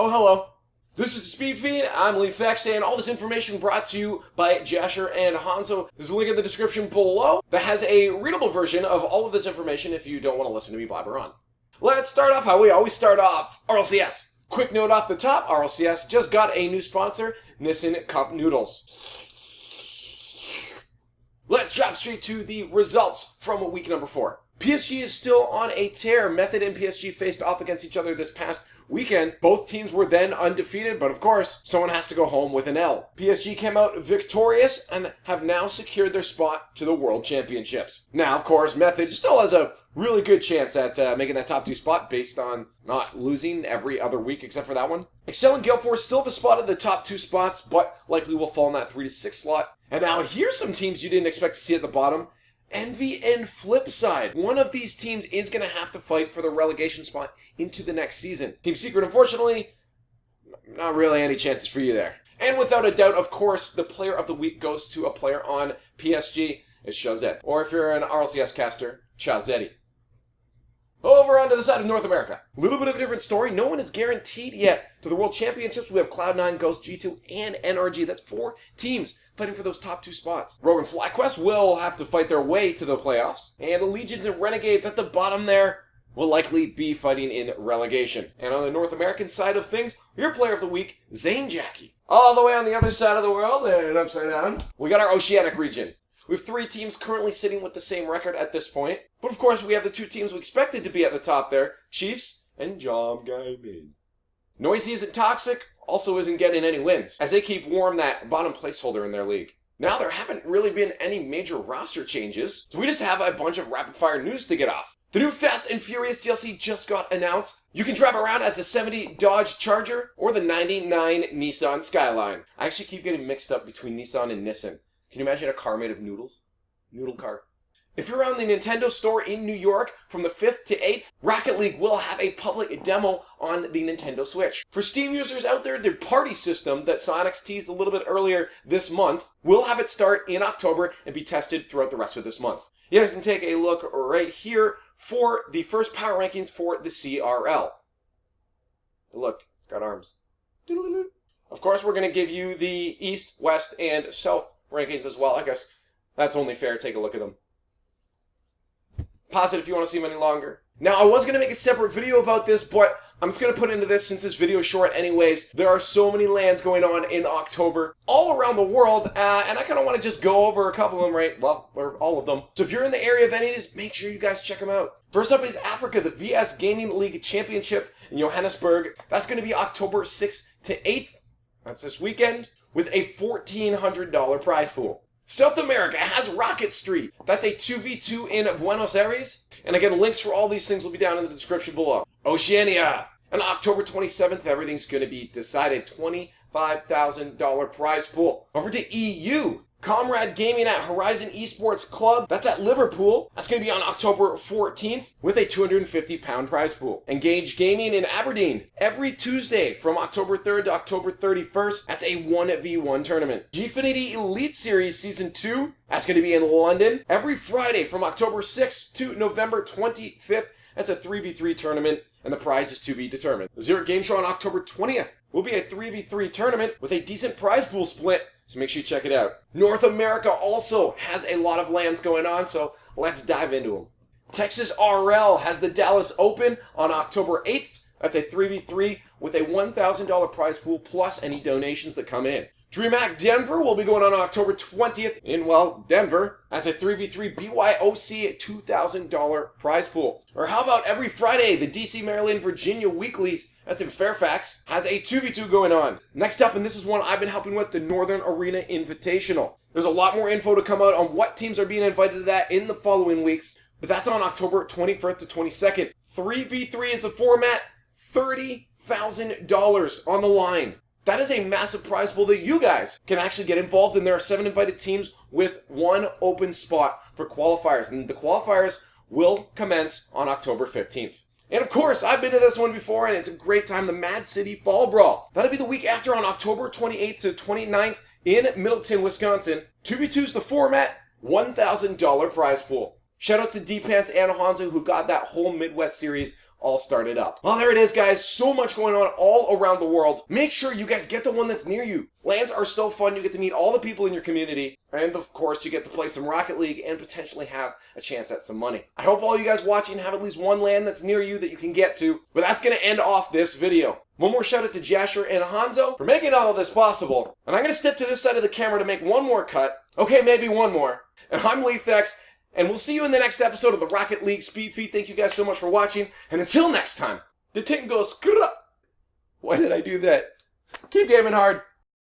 Oh, hello. This is the Speed Feed. I'm Lee Fex, and all this information brought to you by Jasher and Hanzo. There's a link in the description below that has a readable version of all of this information if you don't want to listen to me blabber on. Let's start off how we always start off, RLCS. Quick note off the top, RLCS just got a new sponsor, Nissan Cup Noodles. Let's drop straight to the results from week number 4. PSG is still on a tear. Method and PSG faced off against each other this past weekend. Both teams were then undefeated, but of course, someone has to go home with an L. PSG came out victorious and have now secured their spot to the World Championships. Now, of course, Method still has a really good chance at making that top 2 spot based on not losing every other week except for that one. Excel and Gale Force still have a spot at the top 2 spots, but likely will fall in that 3 to 6 slot. And now here's some teams you didn't expect to see at the bottom. Envy and Flipside. One of these teams is going to have to fight for the relegation spot into the next season. Team Secret, unfortunately, not really any chances for you there. And without a doubt, of course, the player of the week goes to a player on PSG. It's Chazette. Or if you're an RLCS caster, Chazetti. Over onto the side of North America. A little bit of a different story. No one is guaranteed yet to the World Championships. We have Cloud9, Ghost, G2, and NRG. That's 4 teams fighting for those top 2 spots. Rogue and FlyQuest will have to fight their way to the playoffs. And Legions and Renegades at the bottom there will likely be fighting in relegation. And on the North American side of things, your player of the week, Zane Jackie. All the way on the other side of the world and upside down, we got our Oceanic region. We have 3 teams currently sitting with the same record at this point. But of course, we have the 2 teams we expected to be at the top there, Chiefs and Jom Gaming. Noisy isn't toxic, also isn't getting any wins, as they keep warm that bottom placeholder in their league. Now, there haven't really been any major roster changes, so we just have a bunch of rapid-fire news to get off. The new Fast and Furious DLC just got announced. You can drive around as the 70 Dodge Charger or the 99 Nissan Skyline. I actually keep getting mixed up between Nissan and Nissan. Can you imagine a car made of noodles? Noodle car. If you're around the Nintendo store in New York from the 5th to 8th, Rocket League will have a public demo on the Nintendo Switch. For Steam users out there, their party system that Sonic's teased a little bit earlier this month will have it start in October and be tested throughout the rest of this month. You guys can take a look right here for the first power rankings for the CRL. Look, it's got arms. Of course, we're going to give you the East, West, and South rankings as well. I guess that's only fair. Take a look at them. Pause it if you want to see them any longer. Now, I was going to make a separate video about this, but I'm just going to put into this since this video is short anyways. There are so many LANs going on in October all around the world, and I kind of want to just go over a couple of them, right? Well, or all of them. So if you're in the area of any of these, make sure you guys check them out. First up is Africa, the VS Gaming League Championship in Johannesburg. That's going to be October 6th to 8th. That's this weekend, with a $1,400 prize pool. South America has Rocket Street. That's a 2v2 in Buenos Aires. And again, links for all these things will be down in the description below. Oceania. On October 27th, everything's going to be decided. $25,000 prize pool. Over to EU. Comrade Gaming at Horizon Esports Club. That's at Liverpool. That's going to be on October 14th with a £250 prize pool. Engage Gaming in Aberdeen. Every Tuesday from October 3rd to October 31st. That's a 1v1 tournament. Gfinity Elite Series Season 2. That's going to be in London. Every Friday from October 6th to November 25th. That's a 3v3 tournament. And the prize is to be determined. The Zero Game Show on October 20th will be a 3v3 tournament with a decent prize pool split. So make sure you check it out. North America also has a lot of LANs going on, so let's dive into them. Texas RL has the Dallas Open on October 8th. That's a 3v3 with a $1,000 prize pool plus any donations that come in. DreamHack Denver will be going on October 20th in, well, Denver. That's a 3v3 BYOC $2,000 prize pool. Or how about every Friday, the DC, Maryland, Virginia weeklies, that's in Fairfax, has a 2v2 going on. Next up, and this is one I've been helping with, the Northern Arena Invitational. There's a lot more info to come out on what teams are being invited to that in the following weeks, but that's on October 21st to 22nd. 3v3 is the format, $30,000 on the line. That is a massive prize pool that you guys can actually get involved in. There are 7 invited teams with 1 open spot for qualifiers. And the qualifiers will commence on October 15th. And of course, I've been to this one before, and it's a great time, the Mad City Fall Brawl. That'll be the week after on October 28th to 29th in Middleton, Wisconsin. 2v2's the format, $1,000 prize pool. Shout out to D-Pants and Hanzo who got that whole Midwest series all started up. Well, there it is, guys. So much going on all around the world. Make sure you guys get the one that's near you. LANs are so fun. You get to meet all the people in your community. And of course, you get to play some Rocket League and potentially have a chance at some money. I hope all you guys watching have at least one LAN that's near you that you can get to. But that's going to end off this video. One more shout out to Jasher and Hanzo for making all of this possible. And I'm going to step to this side of the camera to make one more cut. Okay, maybe one more. And I'm LeafX. And we'll see you in the next episode of the Rocket League Speed Feed. Thank you guys so much for watching. And until next time, the ting goes, why did I do that? Keep gaming hard.